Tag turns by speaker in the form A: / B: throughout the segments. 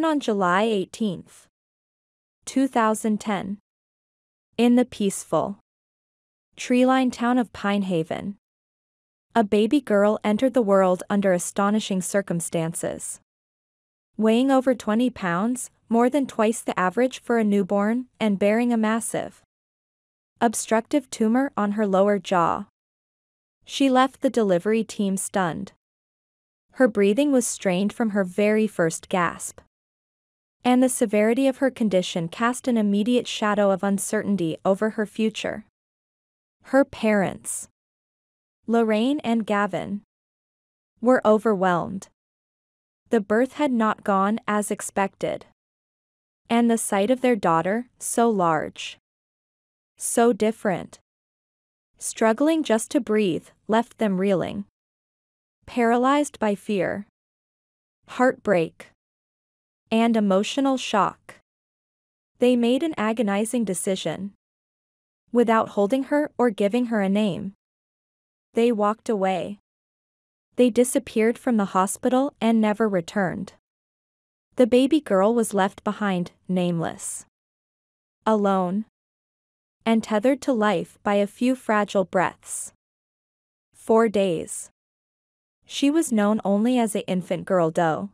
A: Born on July 18, 2010. In the peaceful, tree-lined town of Pine Haven, a baby girl entered the world under astonishing circumstances. Weighing over 20 pounds, more than twice the average for a newborn, and bearing a massive, obstructive tumor on her lower jaw. She left the delivery team stunned. Her breathing was strained from her very first gasp, and the severity of her condition cast an immediate shadow of uncertainty over her future. Her parents, Lorraine and Gavin, were overwhelmed. The birth had not gone as expected, and the sight of their daughter, so large, so different, struggling just to breathe, left them reeling, paralyzed by fear, heartbreak, and emotional shock. They made an agonizing decision. Without holding her or giving her a name, they walked away. They disappeared from the hospital and never returned. The baby girl was left behind, nameless, alone, and tethered to life by a few fragile breaths. 4 days. She was known only as an infant girl Doe.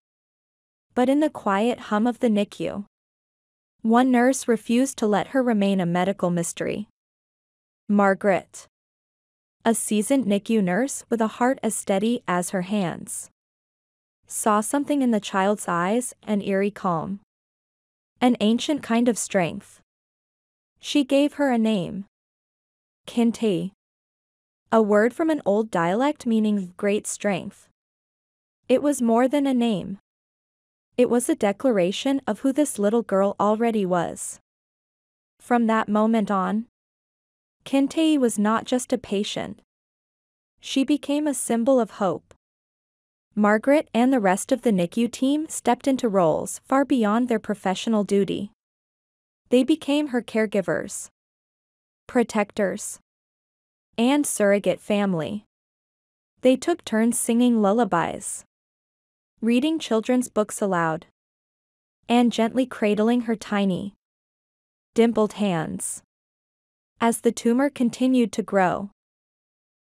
A: But in the quiet hum of the NICU, one nurse refused to let her remain a medical mystery. Margaret, a seasoned NICU nurse with a heart as steady as her hands, saw something in the child's eyes, an eerie calm, an ancient kind of strength. She gave her a name, Kintae, a word from an old dialect meaning great strength. It was more than a name. It was a declaration of who this little girl already was. From that moment on, Kintae was not just a patient. She became a symbol of hope. Margaret and the rest of the NICU team stepped into roles far beyond their professional duty. They became her caregivers, protectors, and surrogate family. They took turns singing lullabies, reading children's books aloud, and gently cradling her tiny, dimpled hands. As the tumor continued to grow,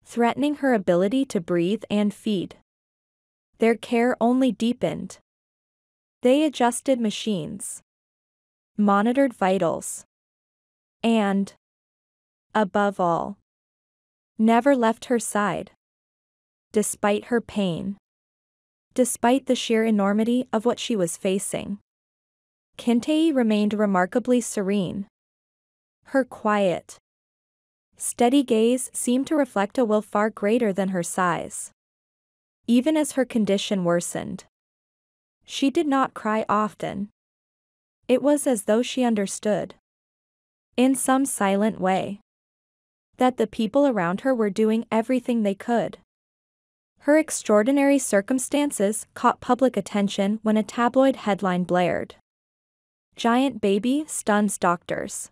A: threatening her ability to breathe and feed, their care only deepened. They adjusted machines, monitored vitals, and, above all, never left her side. Despite her pain, despite the sheer enormity of what she was facing, Kintae remained remarkably serene. Her quiet, steady gaze seemed to reflect a will far greater than her size. Even as her condition worsened, she did not cry often. It was as though she understood, in some silent way, that the people around her were doing everything they could. Her extraordinary circumstances caught public attention when a tabloid headline blared, "Giant baby stuns doctors."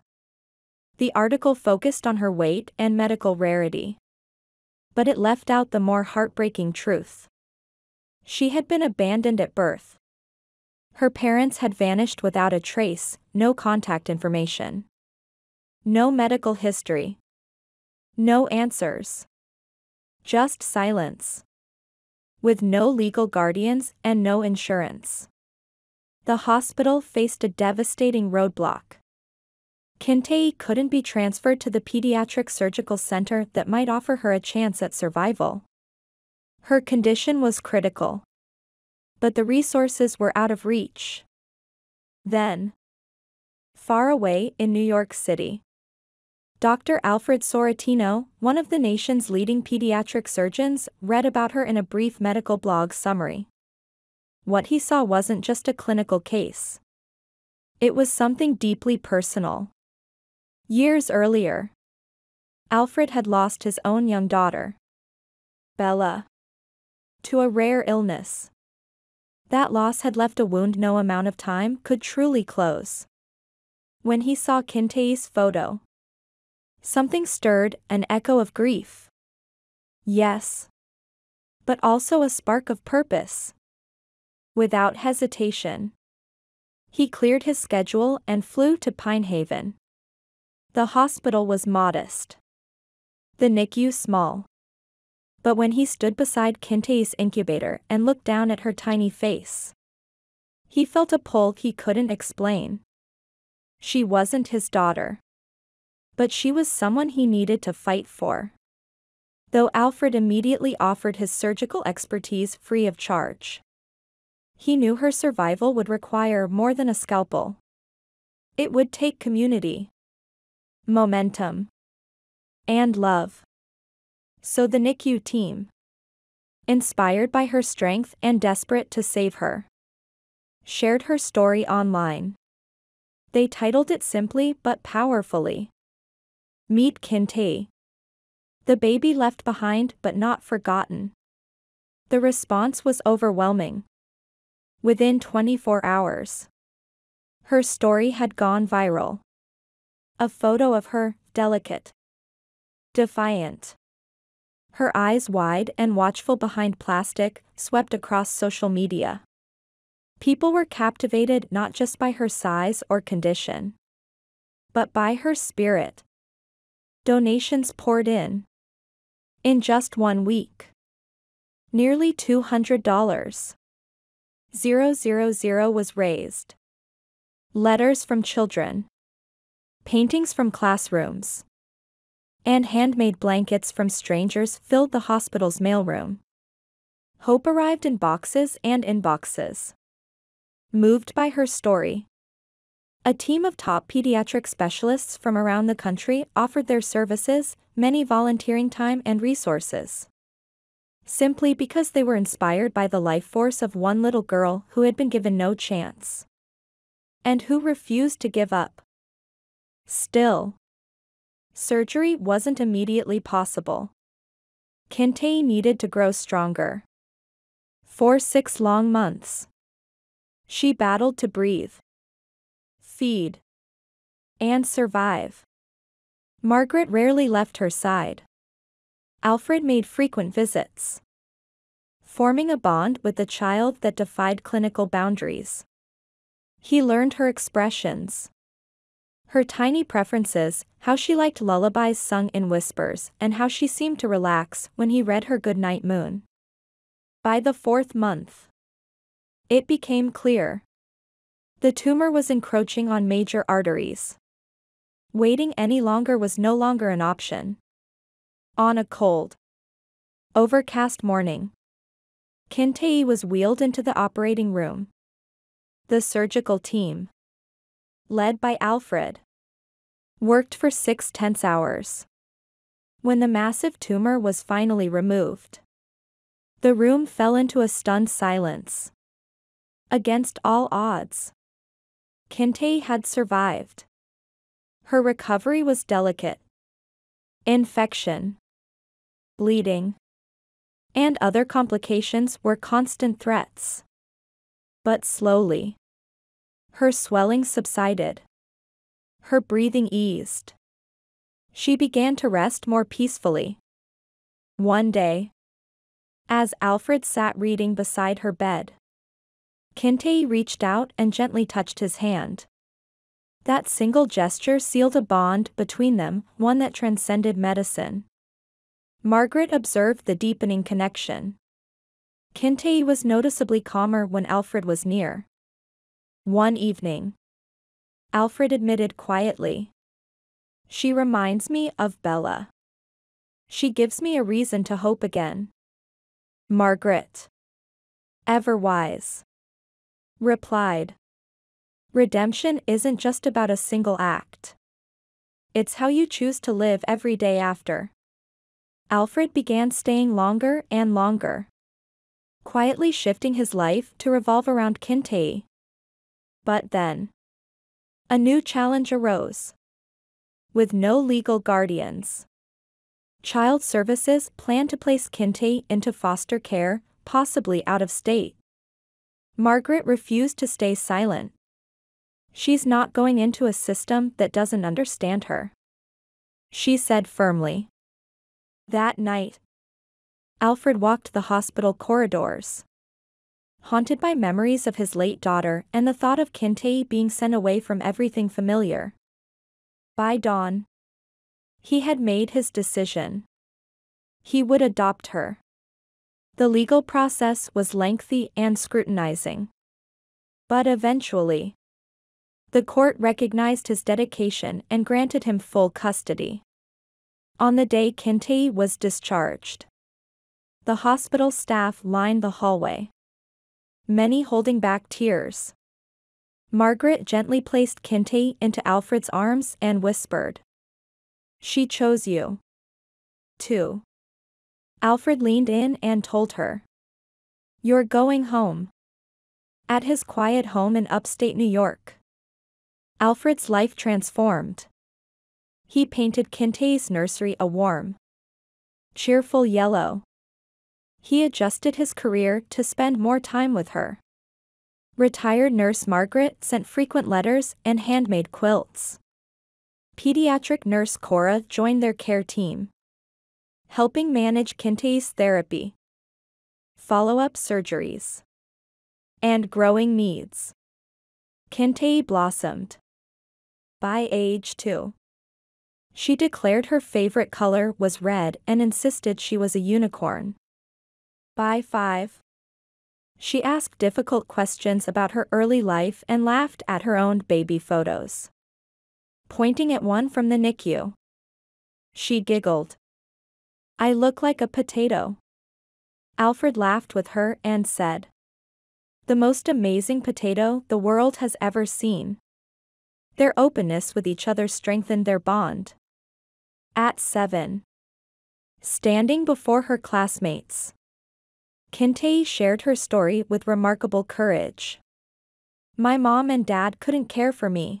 A: The article focused on her weight and medical rarity, but it left out the more heartbreaking truth. She had been abandoned at birth. Her parents had vanished without a trace, no contact information, no medical history, no answers, just silence, with no legal guardians and no insurance. The hospital faced a devastating roadblock. Kintae couldn't be transferred to the pediatric surgical center that might offer her a chance at survival. Her condition was critical, but the resources were out of reach. Then, far away in New York City, Dr. Alfred Sorrentino, one of the nation's leading pediatric surgeons, read about her in a brief medical blog summary. What he saw wasn't just a clinical case. It was something deeply personal. Years earlier, Alfred had lost his own young daughter, Bella, to a rare illness. That loss had left a wound no amount of time could truly close. When he saw Kintae's photo, something stirred, an echo of grief. Yes, but also a spark of purpose. Without hesitation, He cleared his schedule and flew to Pine Haven. The hospital was modest. The NICU small. But when he stood beside Kintae's incubator and looked down at her tiny face, he felt a pull he couldn't explain. She wasn't his daughter. But she was someone he needed to fight for. Though Alfred immediately offered his surgical expertise free of charge, he knew her survival would require more than a scalpel. It would take community, momentum, and love. So the NICU team, inspired by her strength and desperate to save her, shared her story online. They titled it simply but powerfully, "Meet Kintae, the baby left behind but not forgotten." The response was overwhelming. Within 24 hours, her story had gone viral. A photo of her, delicate, defiant, her eyes wide and watchful behind plastic, swept across social media. People were captivated not just by her size or condition, but by her spirit. Donations poured in. In just 1 week, nearly $200,000 was raised. Letters from children, paintings from classrooms, and handmade blankets from strangers filled the hospital's mailroom. Hope arrived in boxes and inboxes. Moved by her story, a team of top pediatric specialists from around the country offered their services, many volunteering time and resources, simply because they were inspired by the life force of one little girl who had been given no chance, and who refused to give up. Still, surgery wasn't immediately possible. Kintae needed to grow stronger. For 6 long months, she battled to breathe, feed, and survive. Margaret rarely left her side. Alfred made frequent visits, forming a bond with the child that defied clinical boundaries. He learned her expressions, her tiny preferences, how she liked lullabies sung in whispers, and how she seemed to relax when he read her goodnight moon. By the 4th month, it became clear. The tumor was encroaching on major arteries. Waiting any longer was no longer an option. On a cold, overcast morning, Kintae was wheeled into the operating room. The surgical team, led by Alfred, worked for 6 tense hours. When the massive tumor was finally removed, the room fell into a stunned silence. Against all odds, Kintae had survived. Her recovery was delicate. Infection, bleeding, and other complications were constant threats. But slowly, her swelling subsided. Her breathing eased. She began to rest more peacefully. One day, as Alfred sat reading beside her bed, Kintae reached out and gently touched his hand. That single gesture sealed a bond between them, one that transcended medicine. Margaret observed the deepening connection. Kintae was noticeably calmer when Alfred was near. One evening, Alfred admitted quietly, "She reminds me of Bella. She gives me a reason to hope again." Margaret, ever wise, replied, "Redemption isn't just about a single act. It's how you choose to live every day after." Alfred began staying longer and longer, quietly shifting his life to revolve around Kintae. But then, a new challenge arose. With no legal guardians, Child Services planned to place Kintae into foster care, possibly out of state. Margaret refused to stay silent. "She's not going into a system that doesn't understand her," she said firmly. That night, Alfred walked the hospital corridors, haunted by memories of his late daughter and the thought of Kintei being sent away from everything familiar. By dawn, he had made his decision. He would adopt her. The legal process was lengthy and scrutinizing. But eventually, the court recognized his dedication and granted him full custody. On the day Kintei was discharged, the hospital staff lined the hallway, many holding back tears. Margaret gently placed Kintei into Alfred's arms and whispered, "She chose you, too." Alfred leaned in and told her, "You're going home." At his quiet home in upstate New York, Alfred's life transformed. He painted Kintei's nursery a warm, cheerful yellow. He adjusted his career to spend more time with her. Retired nurse Margaret sent frequent letters and handmade quilts. Pediatric nurse Cora joined their care team, helping manage Kintei's therapy, follow-up surgeries, and growing needs. Kintei blossomed. By age 2, she declared her favorite color was red and insisted she was a unicorn. By 5, she asked difficult questions about her early life and laughed at her own baby photos. Pointing at one from the NICU, she giggled, "I look like a potato." Alfred laughed with her and said, "The most amazing potato the world has ever seen." Their openness with each other strengthened their bond. At 7, standing before her classmates, Kintei shared her story with remarkable courage. "My mom and dad couldn't care for me,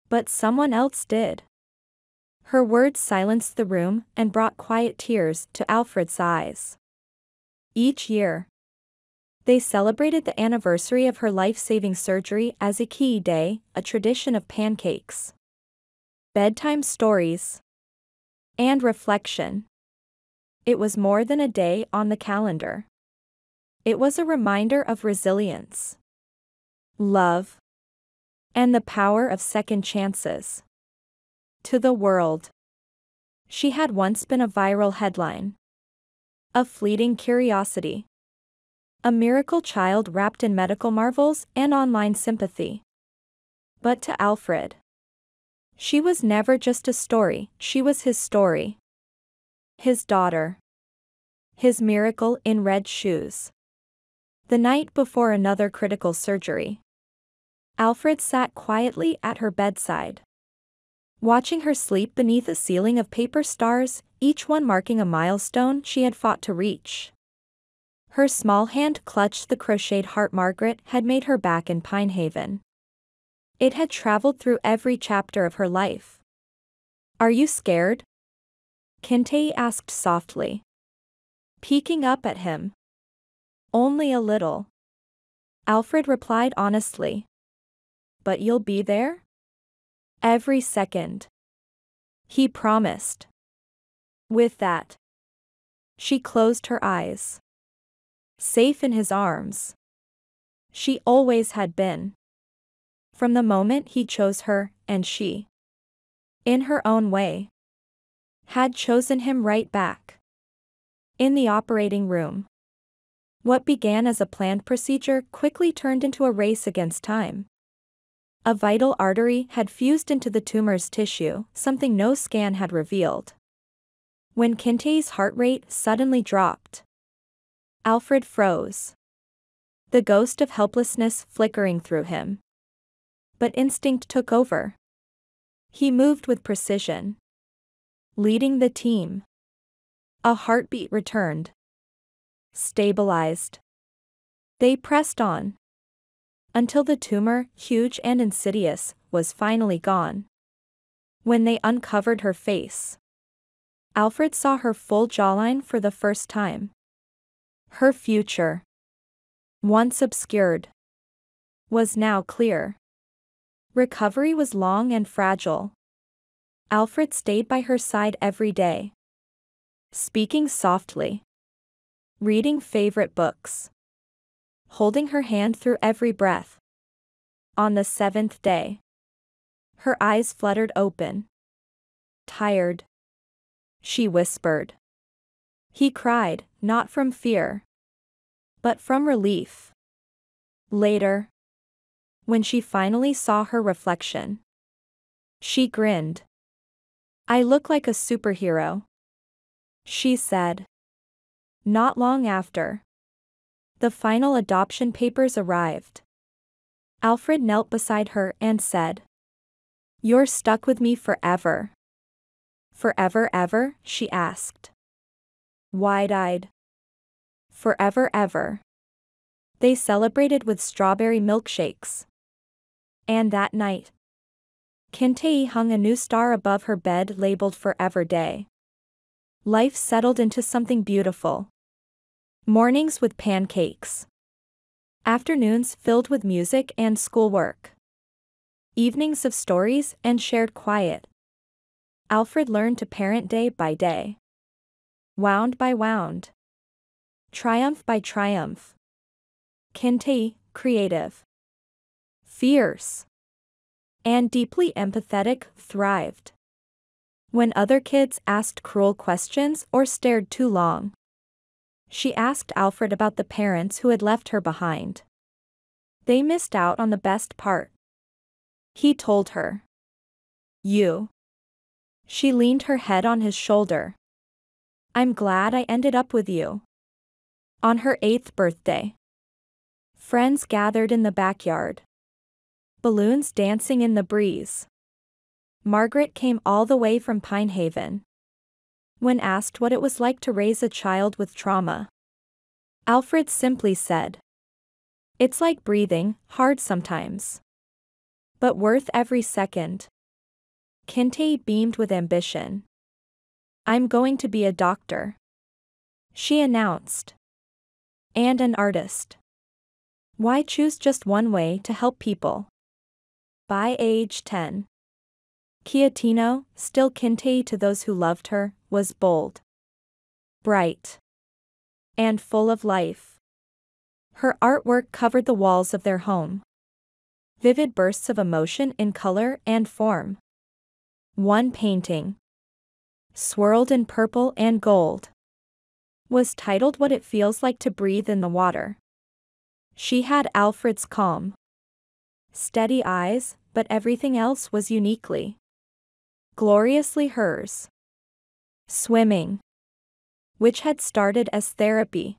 A: but someone else did." Her words silenced the room and brought quiet tears to Alfred's eyes. Each year, they celebrated the anniversary of her life-saving surgery as a key day, a tradition of pancakes, bedtime stories, and reflection. It was more than a day on the calendar. It was a reminder of resilience, love, and the power of second chances. To the world, she had once been a viral headline, a fleeting curiosity, a miracle child wrapped in medical marvels and online sympathy. But to Alfred, she was never just a story, she was his story. His daughter. His miracle in red shoes. The night before another critical surgery, Alfred sat quietly at her bedside, watching her sleep beneath a ceiling of paper stars, each one marking a milestone she had fought to reach. Her small hand clutched the crocheted heart Margaret had made her back in Pine Haven. It had traveled through every chapter of her life. "Are you scared?" Kintei asked softly, peeking up at him. "Only a little," Alfred replied honestly. "But you'll be there?" "Every second," he promised. With that, she closed her eyes. Safe in his arms. She always had been. From the moment he chose her, and she, in her own way, had chosen him right back. In the operating room, what began as a planned procedure quickly turned into a race against time. A vital artery had fused into the tumor's tissue, something no scan had revealed. When Kintei's heart rate suddenly dropped, Alfred froze, the ghost of helplessness flickering through him. But instinct took over. He moved with precision, leading the team. A heartbeat returned, stabilized. They pressed on, until the tumor, huge and insidious, was finally gone. When they uncovered her face, Alfred saw her full jawline for the first time. Her future, once obscured, was now clear. Recovery was long and fragile. Alfred stayed by her side every day, speaking softly, reading favorite books, holding her hand through every breath. On the 7th day, her eyes fluttered open. Tired, she whispered. He cried, not from fear, but from relief. Later, when she finally saw her reflection, she grinned. I look like a superhero, she said. Not long after, the final adoption papers arrived. Alfred knelt beside her and said, You're stuck with me forever. Forever ever? She asked, wide-eyed. Forever ever. They celebrated with strawberry milkshakes. And that night, Kintei hung a new star above her bed labeled Forever Day. Life settled into something beautiful. Mornings with pancakes. Afternoons filled with music and schoolwork. Evenings of stories and shared quiet. Alfred learned to parent day by day. Wound by wound. Triumph by triumph. Kintei, creative, fierce, and deeply empathetic, thrived. When other kids asked cruel questions or stared too long, she asked Alfred about the parents who had left her behind. They missed out on the best part, he told her. You. She leaned her head on his shoulder. I'm glad I ended up with you. On her 8th birthday, friends gathered in the backyard. Balloons dancing in the breeze. Margaret came all the way from Pine Haven. When asked what it was like to raise a child with trauma, Alfred simply said, It's like breathing, hard sometimes, but worth every second. Kintei beamed with ambition. I'm going to be a doctor, she announced. And an artist. Why choose just one way to help people? By age 10, Kiatino, still Kintei to those who loved her, was bold, bright, and full of life. Her artwork covered the walls of their home. Vivid bursts of emotion in color and form. One painting, swirled in purple and gold, was titled What It Feels Like to Breathe in the Water. She had Alfred's calm, steady eyes, but everything else was uniquely, gloriously hers. Swimming, which had started as therapy,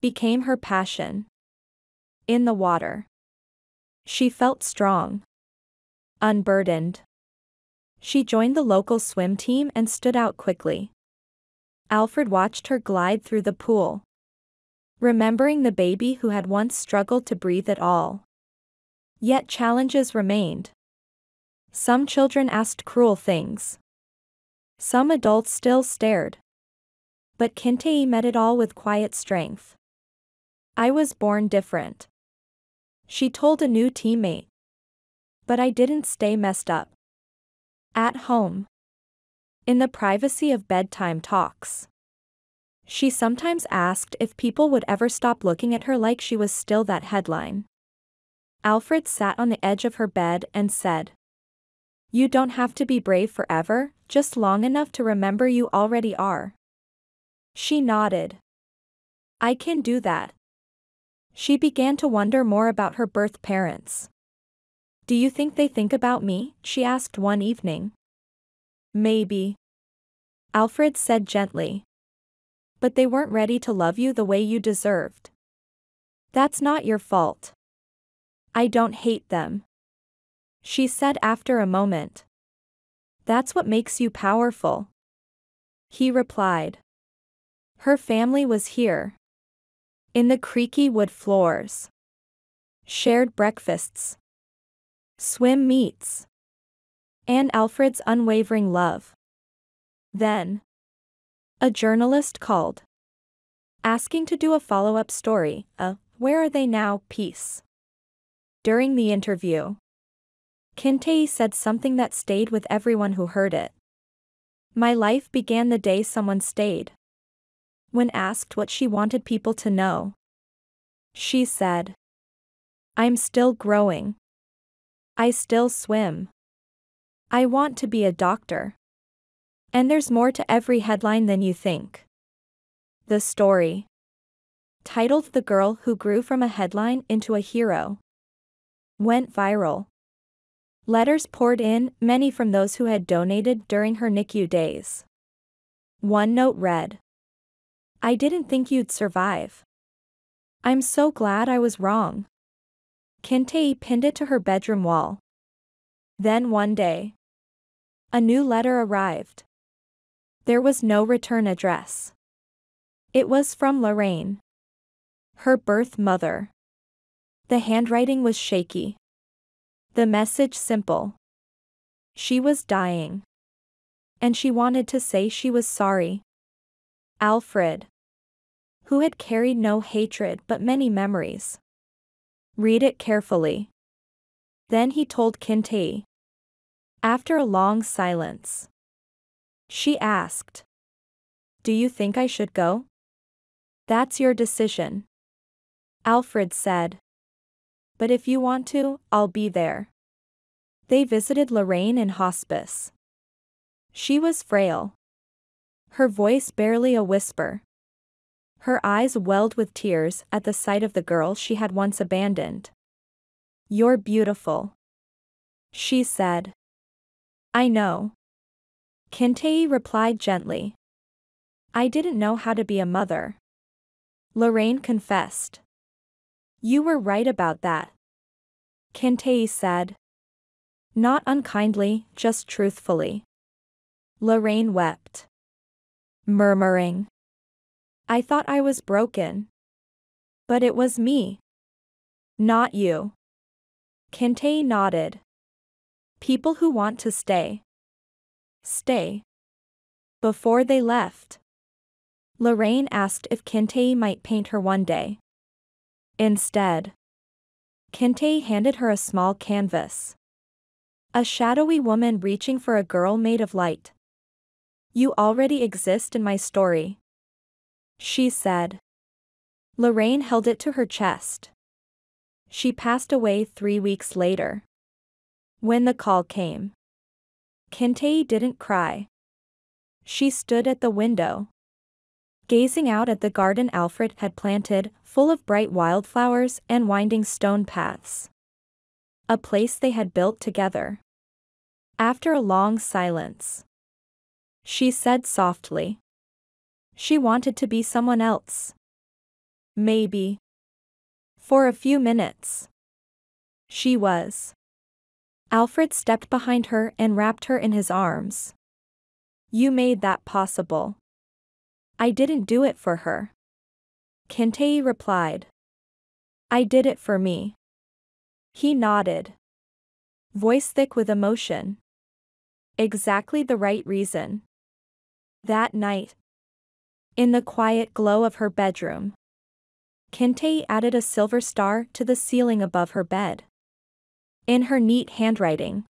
A: became her passion. In the water, she felt strong, unburdened. She joined the local swim team and stood out quickly. Alfred watched her glide through the pool, remembering the baby who had once struggled to breathe at all. Yet challenges remained. Some children asked cruel things. Some adults still stared. But Kintei met it all with quiet strength. I was born different, she told a new teammate. But I didn't stay messed up. At home, in the privacy of bedtime talks, she sometimes asked if people would ever stop looking at her like she was still that headline. Alfred sat on the edge of her bed and said, You don't have to be brave forever, just long enough to remember you already are. She nodded. I can do that. She began to wonder more about her birth parents. Do you think they think about me? She asked one evening. Maybe, Alfred said gently. But they weren't ready to love you the way you deserved. That's not your fault. I don't hate them, she said after a moment. That's what makes you powerful, he replied. Her family was here, in the creaky wood floors. Shared breakfasts, swim meets, and Alfred's unwavering love. Then, a journalist called, asking to do a follow-up story, a Where Are They Now piece. During the interview, Kintei said something that stayed with everyone who heard it. My life began the day someone stayed. When asked what she wanted people to know, She said. I'm still growing. I still swim. I want to be a doctor. And there's more to every headline than you think. The story, titled The Girl Who Grew from a Headline into a Hero, went viral. Letters poured in, many from those who had donated during her NICU days. One note read, "I didn't think you'd survive. I'm so glad I was wrong." Kintei pinned it to her bedroom wall. Then one day, a new letter arrived. There was no return address. It was from Lorraine, her birth mother. The handwriting was shaky. The message simple. She was dying. And she wanted to say she was sorry. Alfred, who had carried no hatred but many memories. Read it carefully. Then he told Kintei. After a long silence, she asked, "Do you think I should go?" "That's your decision," Alfred said. "But if you want to, I'll be there." They visited Lorraine in hospice. She was frail. Her voice barely a whisper. Her eyes welled with tears at the sight of the girl she had once abandoned. "You're beautiful," she said. "I know," Kintei replied gently. "I didn't know how to be a mother." Lorraine confessed. "You were right about that," Kintei said. Not unkindly, just truthfully. Lorraine wept, murmuring, "I thought I was broken. But it was me, not you." Kintei nodded. "People who want to stay, stay." Before they left, Lorraine asked if Kintei might paint her one day. Instead, Kintei handed her a small canvas. A shadowy woman reaching for a girl made of light. "You already exist in my story," she said. Lorraine held it to her chest. She passed away 3 weeks later. When the call came, Kintei didn't cry. She stood at the window, gazing out at the garden Alfred had planted, full of bright wildflowers and winding stone paths. A place they had built together. After a long silence, she said softly, she wanted to be someone else. Maybe. For a few minutes, she was. Alfred stepped behind her and wrapped her in his arms. "You made that possible." "I didn't do it for her," Kintei replied. "I did it for me." He nodded, voice thick with emotion. "Exactly the right reason." That night, in the quiet glow of her bedroom, Kintei added a silver star to the ceiling above her bed. In her neat handwriting,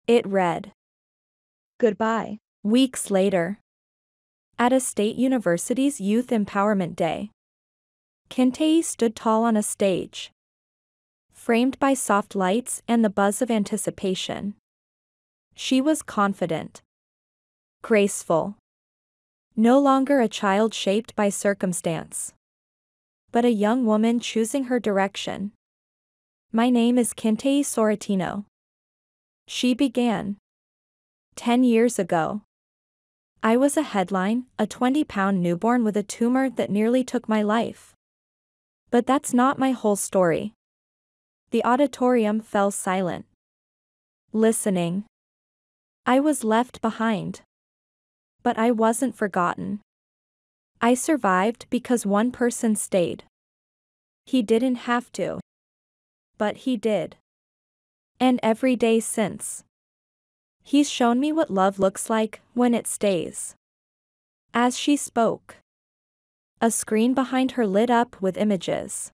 A: it read, "Goodbye." Weeks later, at a state university's Youth Empowerment Day, Kintei stood tall on a stage, framed by soft lights and the buzz of anticipation. She was confident, graceful, no longer a child shaped by circumstance, but a young woman choosing her direction. "My name is Kintei Soratino," she began. 10 years ago, I was a headline, a 20-pound newborn with a tumor that nearly took my life. But that's not my whole story." The auditorium fell silent, listening. "I was left behind. But I wasn't forgotten. I survived because one person stayed. He didn't have to. But he did. And every day since, he's shown me what love looks like when it stays." As she spoke, a screen behind her lit up with images.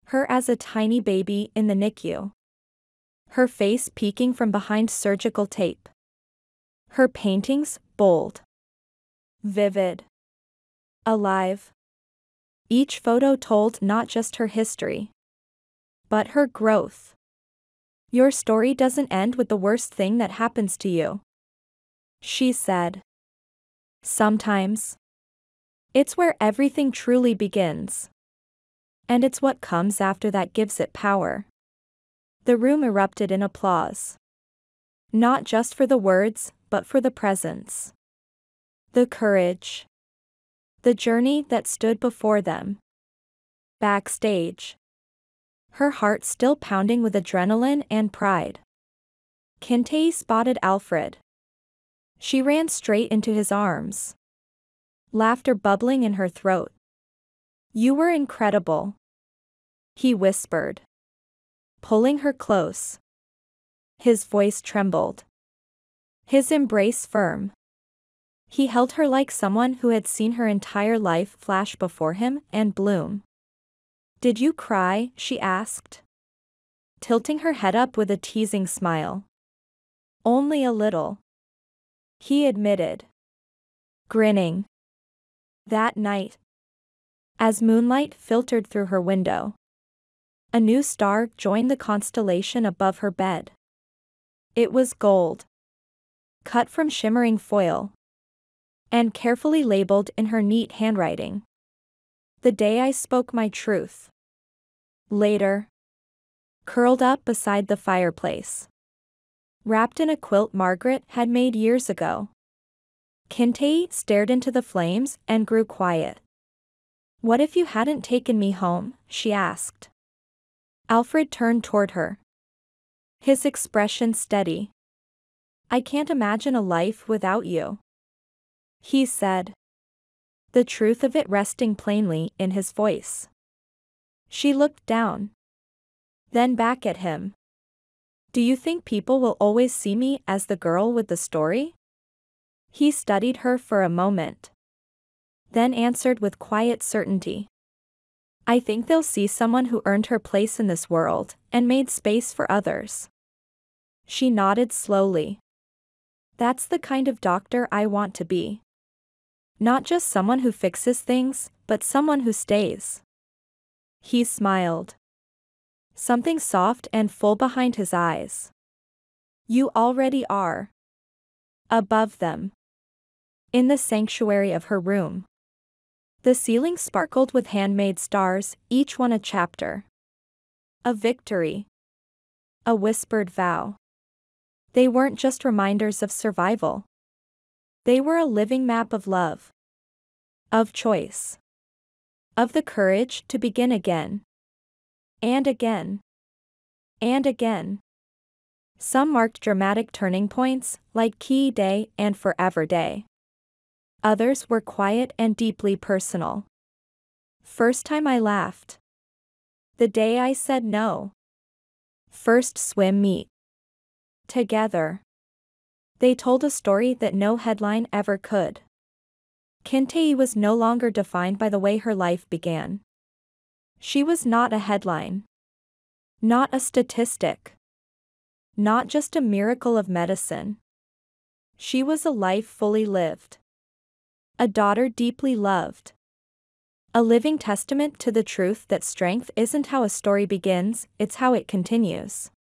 A: Her as a tiny baby in the NICU. Her face peeking from behind surgical tape. Her paintings, bold, vivid, alive. Each photo told not just her history, but her growth. Your story doesn't end with the worst thing that happens to you, she said. Sometimes it's where everything truly begins. And it's what comes after that gives it power. The room erupted in applause. Not just for the words, but for the presence. The courage. The journey that stood before them. Backstage, her heart still pounding with adrenaline and pride, Kintei spotted Alfred. She ran straight into his arms, laughter bubbling in her throat. "You were incredible," he whispered, pulling her close. His voice trembled, his embrace firm. He held her like someone who had seen her entire life flash before him and bloom. "Did you cry?" she asked, tilting her head up with a teasing smile. "Only a little," he admitted, grinning. That night, as moonlight filtered through her window, a new star joined the constellation above her bed. It was gold, cut from shimmering foil, and carefully labeled in her neat handwriting. "The day I spoke my truth." Later, curled up beside the fireplace, wrapped in a quilt Margaret had made years ago, Kintei stared into the flames and grew quiet. "What if you hadn't taken me home?" she asked. Alfred turned toward her, his expression steady. "I can't imagine a life without you," he said, the truth of it resting plainly in his voice. She looked down, then back at him. "Do you think people will always see me as the girl with the story?" He studied her for a moment, then answered with quiet certainty. "I think they'll see someone who earned her place in this world and made space for others." She nodded slowly. "That's the kind of doctor I want to be. Not just someone who fixes things, but someone who stays." He smiled, something soft and full behind his eyes. "You already are." Above them, in the sanctuary of her room, the ceiling sparkled with handmade stars, each one a chapter. A victory. A whispered vow. They weren't just reminders of survival. They were a living map of love, of choice, of the courage to begin again. And again. And again. Some marked dramatic turning points, like Key Day and Forever Day. Others were quiet and deeply personal. "First time I laughed." "The day I said no." "First swim meet." Together, they told a story that no headline ever could. Kintei was no longer defined by the way her life began. She was not a headline, not a statistic, not just a miracle of medicine. She was a life fully lived, a daughter deeply loved, a living testament to the truth that strength isn't how a story begins, it's how it continues.